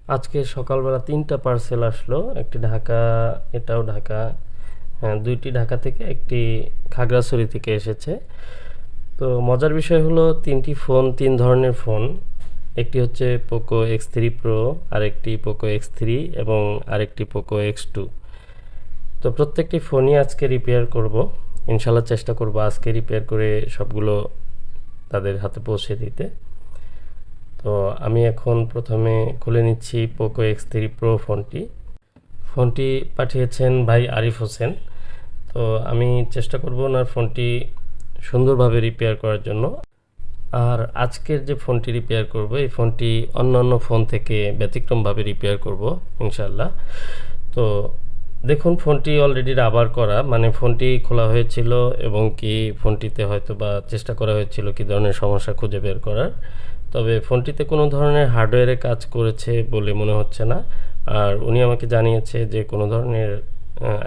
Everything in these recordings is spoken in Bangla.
আজকে সকালবেলা ৩টা পার্সেল আসলো। একটি ঢাকা, এটাও ঢাকা, হ্যাঁ ২টি ঢাকা থেকে, একটি খাগড়াছড়ি থেকে এসেছে। তো মজার বিষয় হলো ৩টি ফোন, ৩ ধরনের ফোন। একটি হচ্ছে পোকো X3 প্রো, আরেকটি পোকো X3 এবং আরেকটি পোকো X2। তো প্রত্যেকটি ফোনই আজকে রিপেয়ার করব, ইনশাল্লাহ চেষ্টা করব আজকে রিপেয়ার করে সবগুলো তাদের হাতে পৌঁছে দিতে। তো আমি এখন প্রথমে খুলে নিচ্ছি পোকো X3 প্রো ফোনটি পাঠিয়েছেন ভাই আরিফ হোসেন। তো আমি চেষ্টা করব ওনার ফোনটি সুন্দরভাবে রিপেয়ার করার জন্য। আর আজকের যে ফোনটি রিপেয়ার করব, এই ফোনটি অন্যান্য ফোন থেকে ব্যতিক্রমভাবে রিপেয়ার করব ইনশাল্লাহ। তো দেখুন, ফোনটি অলরেডি রাবার করা, মানে ফোনটি খোলা হয়েছিল এবং কি ফোনটিতে হয়তো বা চেষ্টা করা হয়েছিল কী ধরনের সমস্যা খুঁজে বের করার। তবে ফোনটিতে কোনো ধরনের হার্ডওয়্যারে কাজ করেছে বলে মনে হচ্ছে না। আর উনি আমাকে জানিয়েছে যে কোনো ধরনের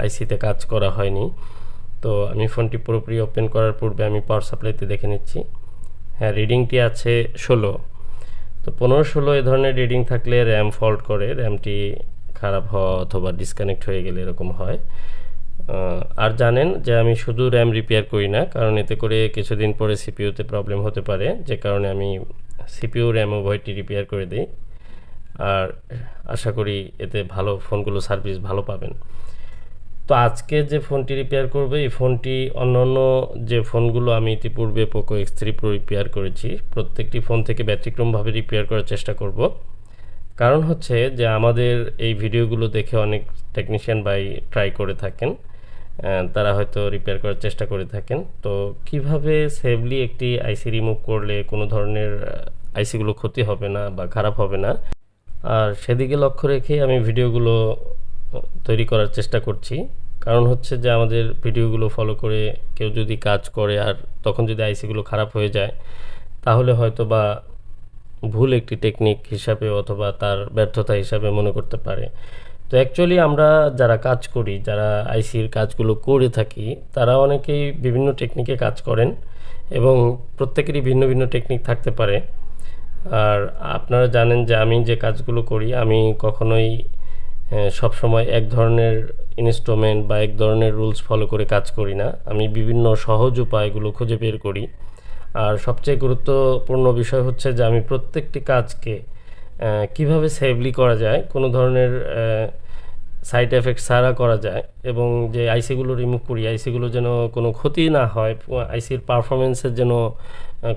আইসিতে কাজ করা হয়নি। তো আমি ফোনটি পুরোপুরি ওপেন করার পূর্বে আমি পাওয়ার সাপ্লাইতে দেখে নিচ্ছি। হ্যাঁ, রিডিংটি আছে 16। তো 15-16 এ ধরনের রিডিং থাকলে র্যাম ফল্ট করে, র্যামটি খারাপ হওয়া অথবা ডিসকানেক্ট হয়ে গেলে এরকম হয়। আর জানেন যে আমি শুধু র্যাম রিপেয়ার করি না, কারণ এতে করে কিছুদিন পরে সিপিইউতে প্রবলেম হতে পারে, যে কারণে আমি সিপিইউ র্যাম উভয়টি রিপেয়ার করে দিই। আর আশা করি এতে ভালো ফোনগুলো সার্ভিস ভালো পাবেন। তো আজকে যে ফোনটি রিপেয়ার করবে, এই ফোনটি অন্যান্য যে ফোনগুলো আমি ইতিপূর্বে পোকো X3 প্রো রিপেয়ার করেছি, প্রত্যেকটি ফোন থেকে ব্যতিক্রমভাবে রিপেয়ার করার চেষ্টা করব। কারণ হচ্ছে যে আমাদের এই ভিডিওগুলো দেখে অনেক টেকনিশিয়ান ভাই ট্রাই করে থাকেন, তারা হয়তো রিপেয়ার করার চেষ্টা করে থাকেন। তো কিভাবে সেফলি একটি আইসি রিমুভ করলে কোনো ধরনের আইসিগুলো ক্ষতি হবে না বা খারাপ হবে না, আর সেদিকে লক্ষ্য রেখেই আমি ভিডিওগুলো তৈরি করার চেষ্টা করছি। কারণ হচ্ছে যে আমাদের ভিডিওগুলো ফলো করে কেউ যদি কাজ করে আর তখন যদি আইসিগুলো খারাপ হয়ে যায়, তাহলে হয়তো বা ভুল একটি টেকনিক হিসাবে অথবা তার ব্যর্থতা হিসাবে মনে করতে পারে। তো অ্যাকচুয়ালি আমরা যারা কাজ করি, যারা আইসির কাজগুলো করে থাকি, তারা অনেকেই বিভিন্ন টেকনিকে কাজ করেন এবং প্রত্যেকেরই ভিন্ন ভিন্ন টেকনিক থাকতে পারে। আর আপনারা জানেন যে আমি যে কাজগুলো করি, আমি কখনোই সবসময় এক ধরনের ইনস্ট্রুমেন্ট বা এক ধরনের রুলস ফলো করে কাজ করি না। আমি বিভিন্ন সহজ উপায়গুলো খুঁজে বের করি। আর সবচেয়ে গুরুত্বপূর্ণ বিষয় হচ্ছে যে আমি প্রত্যেকটি কাজকে কিভাবে সেফলি করা যায়, কোনো ধরনের সাইড এফেক্ট ছাড়া করা যায়, এবং যে আইসিগুলো রিমুভ করি, আইসিগুলো যেন কোনো ক্ষতি না হয়, আইসির পারফরমেন্সের যেন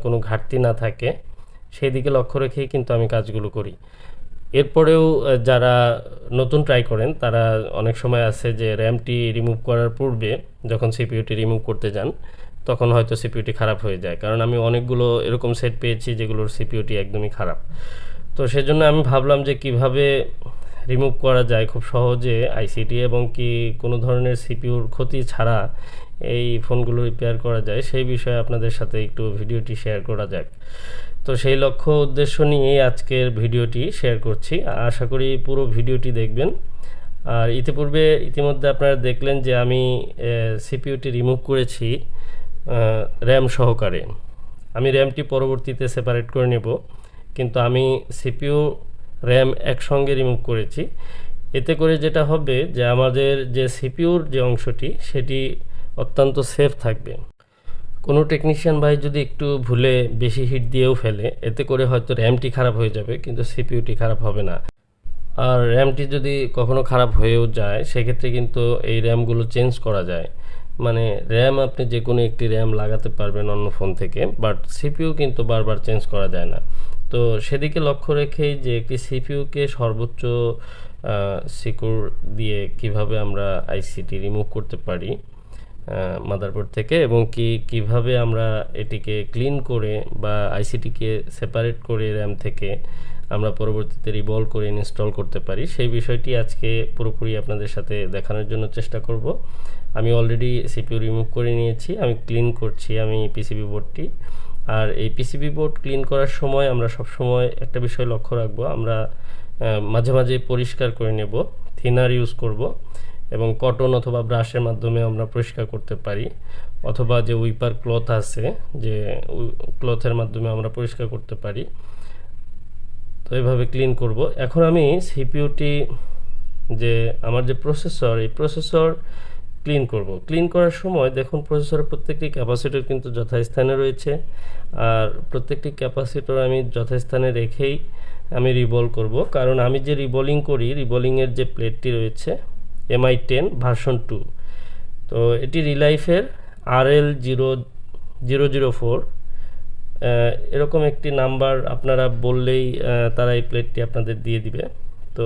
কোনো ঘাটতি না থাকে, সেই দিকে লক্ষ্য রেখেই কিন্তু আমি কাজগুলো করি। এরপরেও যারা নতুন ট্রাই করেন, তারা অনেক সময় আছে যে র্যামটি রিমুভ করার পূর্বে যখন সিপিইউটি রিমুভ করতে যান, তখন হয়তো সিপিইউটি খারাপ হয়ে যায়। কারণ আমি অনেকগুলো এরকম সেট পেয়েছি যেগুলোর সিপিইউটি একদমই খারাপ। তো সেজন্য আমি ভাবলাম যে কিভাবে রিমুভ করা যায় খুব সহজে আইসিটি, এবং কি কোনো ধরনের সিপিইউর ক্ষতি ছাড়া এই ফোনগুলো রিপেয়ার করা যায়, সেই বিষয়ে আপনাদের সাথে একটু ভিডিওটি শেয়ার করা যাক। তো সেই লক্ষ্য উদ্দেশ্য নিয়েই আজকের ভিডিওটি শেয়ার করছি। আশা করি পুরো ভিডিওটি দেখবেন। আর ইতিমধ্যে আপনারা দেখলেন যে আমি সিপিইউটি রিমুভ করেছি র্যাম সহকারে। আমি র্যামটি পরবর্তীতে সেপারেট করে নেব, কিন্তু আমি সিপিইউ র্যাম একসঙ্গে রিমুভ করেছি। এতে করে যেটা হবে যে আমাদের যে সিপিইউর যে অংশটি, সেটি অত্যন্ত সেফ থাকবে। কোনো টেকনিশিয়ান ভাই যদি একটু ভুলে বেশি হিট দিয়েও ফেলে, এতে করে হয়তো র্যামটি খারাপ হয়ে যাবে, কিন্তু সিপিইউটি খারাপ হবে না। আর র্যামটি যদি কখনো খারাপ হয়েও যায়, সেক্ষেত্রে কিন্তু এই র্যামগুলো চেঞ্জ করা যায়। মানে র্যাম আপনি যে কোনো একটি র্যাম লাগাতে পারবেন অন্য ফোন থেকে, বাট সিপিইউ কিন্তু বারবার চেঞ্জ করা যায় না। তো সেদিকে লক্ষ্য রেখেই যে একটি সিপিইউকে সর্বোচ্চ সিকিউর দিয়ে কিভাবে আমরা আইসিটি রিমুভ করতে পারি মাদারবোর্ড থেকে, এবং কিভাবে আমরা এটিকে ক্লিন করে বা আইসিটিকে সেপারেট করে র্যাম থেকে আমরা পরবর্তীতে রিবল করে ইনস্টল করতে পারি, সেই বিষয়টি আজকে পুরোপুরি আপনাদের সাথে দেখানোর জন্য চেষ্টা করব। আমি অলরেডি সিপিইউ রিমুভ করে নিয়েছি, আমি ক্লিন করছি আমি পিসিবি বোর্ডটি। আর এই পিসিবি বোর্ড ক্লিন করার সময় আমরা সবসময় একটা বিষয় লক্ষ্য রাখবো, আমরা মাঝে মাঝে পরিষ্কার করে নেব, থিনার ইউজ করব, এবং কটন অথবা ব্রাশের মাধ্যমে আমরা পরিষ্কার করতে পারি, অথবা যে উইপার ক্লথ আছে, যে ক্লথের মাধ্যমে আমরা পরিষ্কার করতে পারি। তো এইভাবে ক্লিন করব। এখন আমি সিপিইউটি যে আমার যে প্রসেসর, এই প্রসেসর ক্লিন করব। ক্লিন করার সময় দেখুন প্রসেসরের প্রত্যেকটি ক্যাপাসিটর কিন্তু যথাস্থানে রয়েছে, আর প্রত্যেকটি ক্যাপাসিটর আমি যথাস্থানে রেখেই আমি রিবল করব। কারণ আমি যে রিবলিং করি, রিবলিংয়ের যে প্লেটটি রয়েছে MI10 ভার্সন 2, তো এটি রিলাইফের RL0004 এরকম একটি নাম্বার আপনারা বললেই তারা এই প্লেটটি আপনাদের দিয়ে দিবে। তো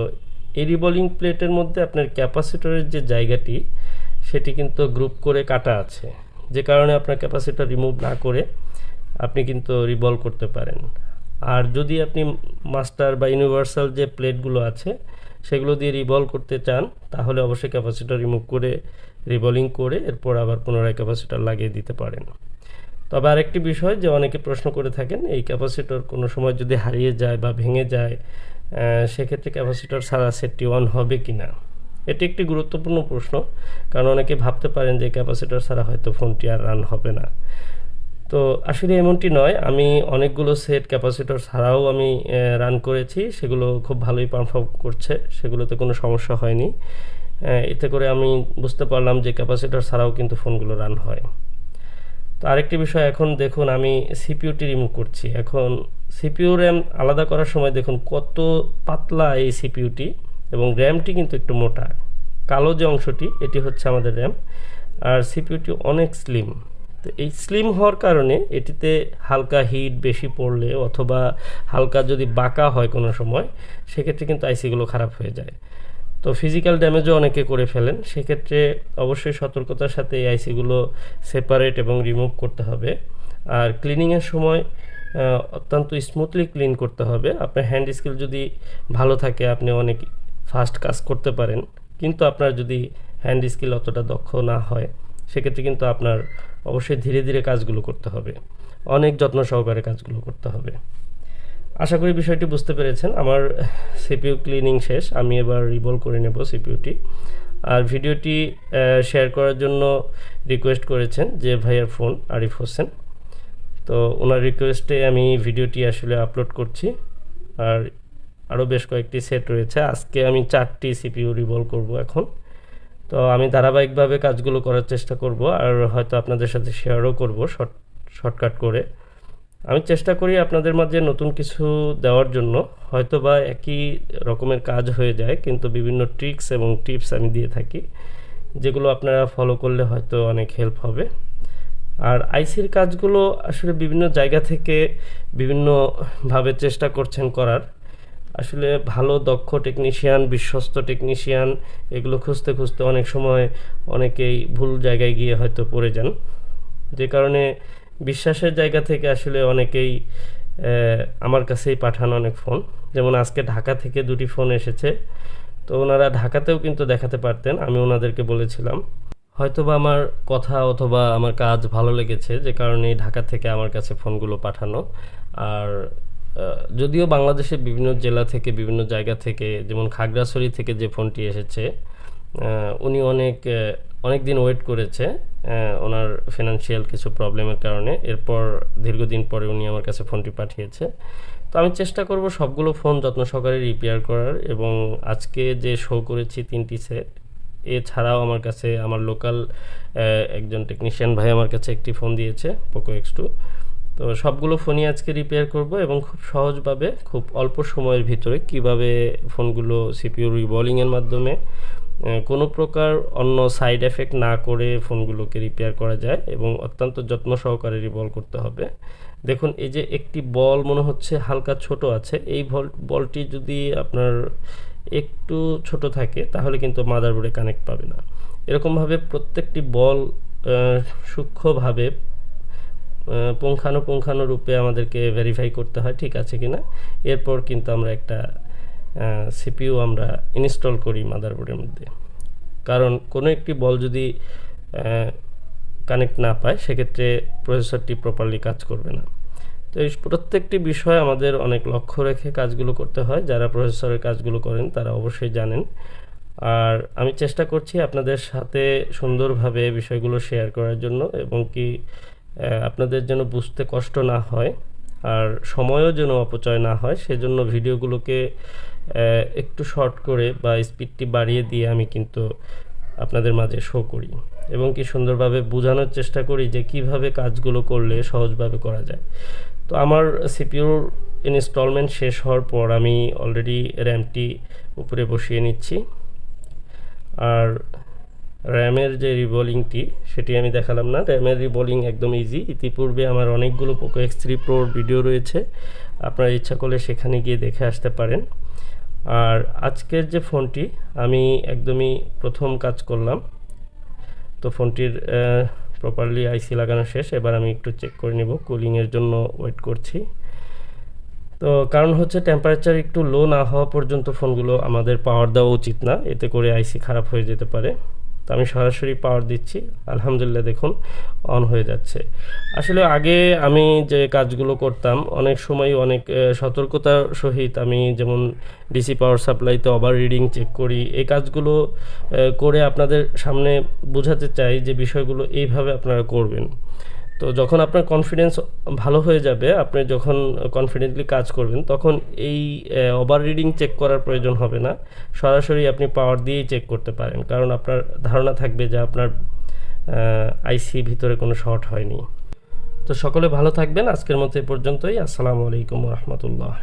এই রিবলিং প্লেটের মধ্যে আপনার ক্যাপাসিটরের যে জায়গাটি সেটি কিন্তু গ্রুপ করে কাটা আছে, যে কারণে আপনার ক্যাপাসিটর রিমুভ না করে আপনি কিন্তু রিবল করতে পারেন। আর যদি আপনি মাস্টার বা ইউনিভার্সাল যে প্লেটগুলো আছে সেগুলো দিয়ে রিবল করতে চান, তাহলে অবশ্যই ক্যাপাসিটর রিমুভ করে রিবলিং করে এরপর আবার পুনরায় ক্যাপাসিটর লাগিয়ে দিতে পারেন। তবে আরেকটি বিষয় যে অনেকে প্রশ্ন করে থাকেন, এই ক্যাপাসিটর কোনো সময় যদি হারিয়ে যায় বা ভেঙে যায়, সেক্ষেত্রে ক্যাপাসিটর ছাড়া সেটটি অন হবে কি না। এটি একটি গুরুত্বপূর্ণ প্রশ্ন, কারণ অনেকে ভাবতে পারেন যে ক্যাপাসিটর ছাড়া হয়তো ফোনটি আর রান হবে না। তো আসলে এমনটি নয়, আমি অনেকগুলো সেট ক্যাপাসিটর ছাড়াও আমি রান করেছি, সেগুলো খুব ভালোই পারফর্ম করছে, সেগুলোতে কোনো সমস্যা হয়নি। এতে করে আমি বুঝতে পারলাম যে ক্যাপাসিটর ছাড়াও কিন্তু ফোনগুলো রান হয়। তো আরেকটি বিষয়, এখন দেখুন আমি সিপিইউটি রিমুভ করছি। এখন সিপিইউ র্যাম আলাদা করার সময় দেখুন কত পাতলা এই সিপিইউটি, এবং র্যামটি কিন্তু একটু মোটা। কালো যে অংশটি এটি হচ্ছে আমাদের র্যাম, আর সিপিইউটি অনেক স্লিম। তো এই স্লিম হওয়ার কারণে এটিতে হালকা হিট বেশি পড়লে অথবা হালকা যদি বাঁকা হয় কোনো সময়, সেক্ষেত্রে কিন্তু আইসিগুলো খারাপ হয়ে যায়। তো ফিজিক্যাল ড্যামেজও অনেকে করে ফেলেন, সেক্ষেত্রে অবশ্যই সতর্কতার সাথে এই আইসিগুলো সেপারেট এবং রিমুভ করতে হবে। আর ক্লিনিংয়ের সময় অত্যন্ত স্মুথলি ক্লিন করতে হবে। আপনার হ্যান্ড স্কিল যদি ভালো থাকে আপনি অনেক ফাস্ট কাজ করতে পারেন, কিন্তু আপনার যদি হ্যান্ড স্কিল অতটা দক্ষ না হয়, সেক্ষেত্রে কিন্তু আপনার অবশ্যই ধীরে ধীরে কাজগুলো করতে হবে, অনেক যত্ন সহকারে কাজগুলো করতে হবে। আশা করি বিষয়টি বুঝতে পেরেছেন। আমার সিপিইউ ক্লিনিং শেষ, আমি এবার রিবল করে নেব সিপিইউটি। আর ভিডিওটি শেয়ার করার জন্য রিকোয়েস্ট করেছেন যে ভাইয়ার ফোন আরিফ হোসেন, তো ওনার রিকোয়েস্টে আমি ভিডিওটি আসলে আপলোড করছি। আর আরও বেশ কয়েকটি সেট রয়েছে, আজকে আমি 4টি সিপিইউ রিবল করব এখন। তো আমি ধারাবাহিকভাবে কাজগুলো করার চেষ্টা করব, আর হয়তো আপনাদের সাথে শেয়ারও করব শর্টকাট করে। আমি চেষ্টা করি আপনাদের মাঝে নতুন কিছু দেওয়ার জন্য, হয়তো বা একই রকমের কাজ হয়ে যায়, কিন্তু বিভিন্ন ট্রিক্স এবং টিপস আমি দিয়ে থাকি, যেগুলো আপনারা ফলো করলে হয়তো অনেক হেল্প হবে। আর আইসির কাজগুলো আসলে বিভিন্ন জায়গা থেকে বিভিন্নভাবে চেষ্টা করছেন করার। আসলে ভালো দক্ষ টেকনিশিয়ান, বিশ্বস্ত টেকনিশিয়ান এগুলো খুঁজতে খুঁজতে অনেক সময় অনেকেই ভুল জায়গায় গিয়ে হয়তো পড়ে যান, যে কারণে বিশ্বাসের জায়গা থেকে আসলে অনেকেই আমার কাছেই পাঠান অনেক ফোন। যেমন আজকে ঢাকা থেকে 2টি ফোন এসেছে, তো ওনারা ঢাকাতেও কিন্তু দেখাতে পারতেন, আমি ওনাদেরকে বলেছিলাম। হয়তোবা আমার কথা অথবা আমার কাজ ভালো লেগেছে, যে কারণে ঢাকা থেকে আমার কাছে ফোনগুলো পাঠানো। আর যদিও বাংলাদেশের বিভিন্ন জেলা থেকে বিভিন্ন জায়গা থেকে, যেমন খাগড়াছড়ি থেকে যে ফোনটি এসেছে, উনি অনেক দিন ওয়েট করেছে ওনার ফিনান্সিয়াল কিছু প্রবলেমের কারণে, এরপর দীর্ঘদিন পরে উনি আমার কাছে ফোনটি পাঠিয়েছে। তো আমি চেষ্টা করব সবগুলো ফোন যত্ন সহকারে রিপেয়ার করার, এবং আজকে যে শো করেছি 3টি সেট, এছাড়াও আমার কাছে আমার লোকাল একজন টেকনিশিয়ান ভাই আমার কাছে একটি ফোন দিয়েছে পোকো X2। তো সবগুলো ফোনই আজকে রিপেয়ার করব, এবং খুব সহজভাবে খুব অল্প সময়ের ভিতরে কিভাবে ফোনগুলো সিপিইউ রিবলিংয়ের মাধ্যমে কোনো প্রকার অন্য সাইড এফেক্ট না করে ফোনগুলোকে রিপেয়ার করা যায়, এবং অত্যন্ত যত্ন সহকারে রিবল করতে হবে। দেখুন এই যে একটি বল মনে হচ্ছে হালকা ছোট আছে, এই বলটি যদি আপনার একটু ছোট থাকে তাহলে কিন্তু মাদারবোর্ডে কানেক্ট পাবে না। এরকমভাবে প্রত্যেকটি বল সূক্ষ্মভাবে পুঙ্খানুপুঙ্খানুরূপে আমাদেরকে ভেরিফাই করতে হয় ঠিক আছে কিনা, এরপর কিন্তু আমরা একটা সিপিইউ আমরা ইনস্টল করি মাদারবোর্ডের মধ্যে। কারণ কোনো একটি বল যদি কানেক্ট না পায়, সেক্ষেত্রে প্রসেসরটি প্রপারলি কাজ করবে না। তো এই প্রত্যেকটি বিষয় আমাদের অনেক লক্ষ্য রেখে কাজগুলো করতে হয়, যারা প্রসেসরের কাজগুলো করেন তারা অবশ্যই জানেন। আর আমি চেষ্টা করছি আপনাদের সাথে সুন্দরভাবে বিষয়গুলো শেয়ার করার জন্য, এবং কি আপনাদের যেন বুঝতে কষ্ট না হয়। আর সময়ও যেন অপচয় না হয় সেজন্য ভিডিওগুলোকে একটু শর্ট করে বা স্পিডটি বাড়িয়ে দিয়ে আমি কিন্তু আপনাদের মাঝে শো করি এবং কি সুন্দরভাবে বোঝানোর চেষ্টা করি যে কিভাবে কাজগুলো করলে সহজভাবে করা যায়। তো আমার সিপিইউর ইনস্টলমেন্ট শেষ হওয়ার পর আমি অলরেডি র্যামটি উপরে বসিয়ে নিচ্ছি। আর র্যামের যে রিবোলিংটি সেটি আমি দেখালাম না। র্যামের রিবোলিং একদম ইজি। ইতিপূর্বে আমার অনেকগুলো পোকো X3 Proর ভিডিও রয়েছে, আপনারা ইচ্ছা করলে সেখানে গিয়ে দেখে আসতে পারেন। আর আজকের যে ফোনটি আমি একদমই প্রথম কাজ করলাম, তো ফোনটির প্রপারলি আইসি লাগানো শেষ। এবার আমি একটু চেক করে নিব, কুলিংয়ের জন্য ওয়েট করছি। তো কারণ হচ্ছে টেম্পারেচার একটু লো না হওয়া পর্যন্ত ফোনগুলো আমাদের পাওয়ার দেওয়া উচিত না, এতে করে আইসি খারাপ হয়ে যেতে পারে। তো আমি সরাসরি পাওয়ার দিচ্ছি, আলহামদুলিল্লাহ দেখুন অন হয়ে যাচ্ছে। আসলে আগে আমি যে কাজগুলো করতাম অনেক সময় অনেক সতর্কতার সহিত আমি যেমন ডিসি পাওয়ার সাপ্লাইতে ওভার রিডিং চেক করি, এই কাজগুলো করে আপনাদের সামনে বোঝাতে চাই যে বিষয়গুলো এইভাবে আপনারা করবেন। তো যখন আপনার কনফিডেন্স ভালো হয়ে যাবে, আপনি যখন কনফিডেন্টলি কাজ করবেন, তখন এই ওভার রিডিং চেক করার প্রয়োজন হবে না, সরাসরি আপনি পাওয়ার দিয়েই চেক করতে পারেন, কারণ আপনার ধারণা থাকবে যে আপনার আইসি ভিতরে কোনো শর্ট হয়নি। তো সকলে ভালো থাকবেন, আজকের মতো এ পর্যন্তই। আসসালামু আলাইকুম রহমতুল্লাহ।